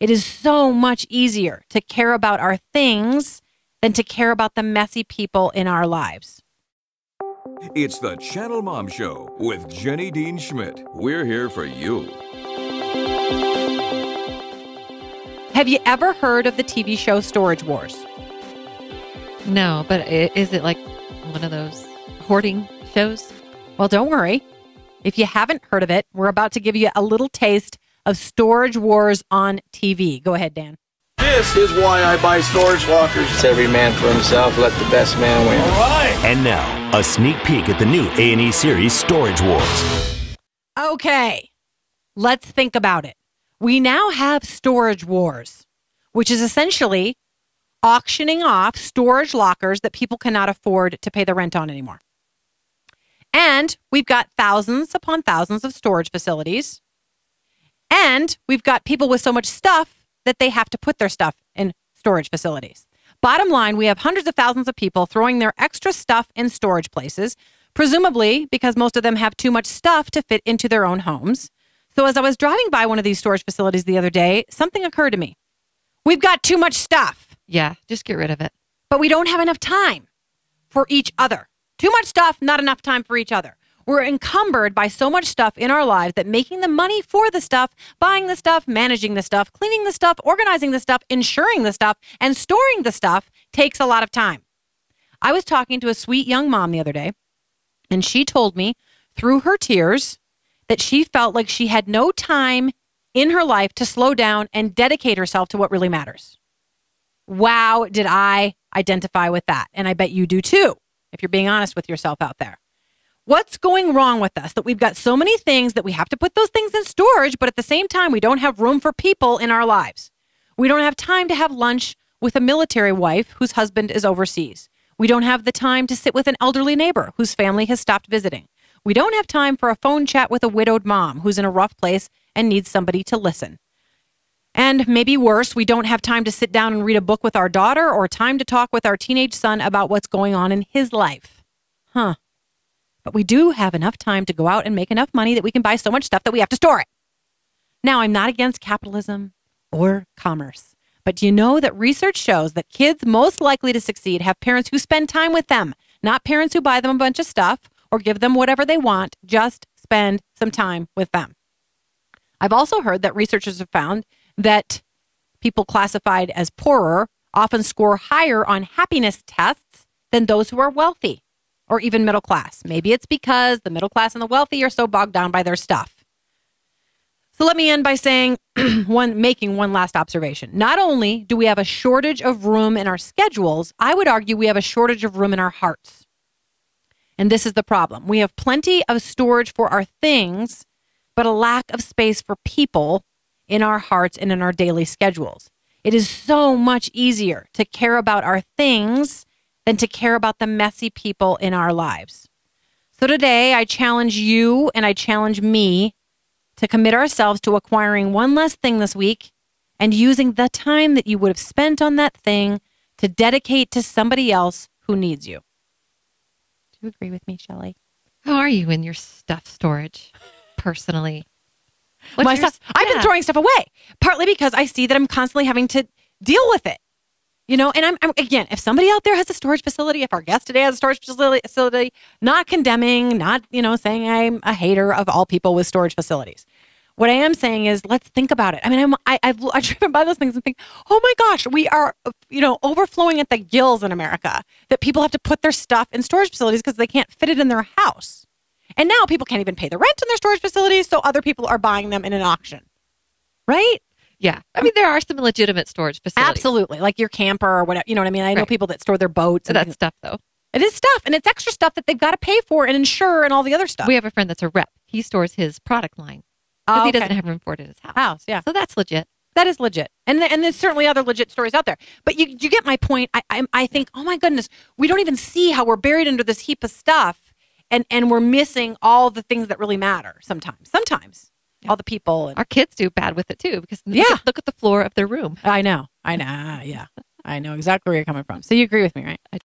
It is so much easier to care about our things than to care about the messy people in our lives. It's the Channel Mom Show with Jenny Dean Schmidt. We're here for you. Have you ever heard of the TV show Storage Wars? No, but is it like one of those hoarding shows? Well, don't worry. If you haven't heard of it, we're about to give you a little taste of Storage Wars on TV. Go ahead, Dan. This is why I buy storage lockers. It's every man for himself. Let the best man win. All right. And now, a sneak peek at the new A&E series Storage Wars. Okay, let's think about it. We now have Storage Wars, which is essentially auctioning off storage lockers that people cannot afford to pay the rent on anymore. And we've got thousands upon thousands of storage facilities. And we've got people with so much stuff that they have to put their stuff in storage facilities. Bottom line, we have hundreds of thousands of people throwing their extra stuff in storage places, presumably because most of them have too much stuff to fit into their own homes. So as I was driving by one of these storage facilities the other day, something occurred to me. We've got too much stuff. Yeah, just get rid of it. But we don't have enough time for each other. Too much stuff, not enough time for each other. We're encumbered by so much stuff in our lives that making the money for the stuff, buying the stuff, managing the stuff, cleaning the stuff, organizing the stuff, insuring the stuff, and storing the stuff takes a lot of time. I was talking to a sweet young mom the other day, and she told me through her tears that she felt like she had no time in her life to slow down and dedicate herself to what really matters. Wow, did I identify with that? And I bet you do too, if you're being honest with yourself out there. What's going wrong with us that we've got so many things that we have to put those things in storage, but at the same time, we don't have room for people in our lives. We don't have time to have lunch with a military wife whose husband is overseas. We don't have the time to sit with an elderly neighbor whose family has stopped visiting. We don't have time for a phone chat with a widowed mom who's in a rough place and needs somebody to listen. And maybe worse, we don't have time to sit down and read a book with our daughter or time to talk with our teenage son about what's going on in his life. But we do have enough time to go out and make enough money that we can buy so much stuff that we have to store it. Now, I'm not against capitalism or commerce, but do you know that research shows that kids most likely to succeed have parents who spend time with them, not parents who buy them a bunch of stuff or give them whatever they want, just spend some time with them. I've also heard that researchers have found that people classified as poorer often score higher on happiness tests than those who are wealthy or even middle class. Maybe it's because the middle class and the wealthy are so bogged down by their stuff. So let me end by saying making one last observation. Not only do we have a shortage of room in our schedules, I would argue we have a shortage of room in our hearts. And this is the problem. We have plenty of storage for our things, but a lack of space for people in our hearts and in our daily schedules. It is so much easier to care about our things than to care about the messy people in our lives. So today, I challenge you and I challenge me to commit ourselves to acquiring one less thing this week and using the time that you would have spent on that thing to dedicate to somebody else who needs you. Do you agree with me, Shelley? How are you in your stuff storage, personally? My stuff, I've been throwing stuff away, partly because I see that I'm constantly having to deal with it. You know, and I'm again, if somebody out there has a storage facility, if our guest today has a storage facility, not condemning, not, saying I'm a hater of all people with storage facilities. What I am saying is, let's think about it. I mean, I've driven by those things and think, oh my gosh, we are, overflowing at the gills in America that people have to put their stuff in storage facilities because they can't fit it in their house. And now people can't even pay the rent in their storage facilities, so other people are buying them in an auction. Right? Yeah. I mean, there are some legitimate storage facilities. Absolutely. Like your camper or whatever. You know what I mean? I know people that store their boats. So that's stuff, though. It is stuff. And it's extra stuff that they've got to pay for and insure and all the other stuff. We have a friend that's a rep. He stores his product line because he doesn't have room for it at his house. Yeah. So that's legit. That is legit. And there's certainly other legit stories out there. But you get my point. I think, oh my goodness, we don't even see how we're buried under this heap of stuff and we're missing all the things that really matter sometimes. All the people. And our kids do bad with it too, because look at the floor of their room. I know. Yeah. I know exactly where you're coming from. So you agree with me, right?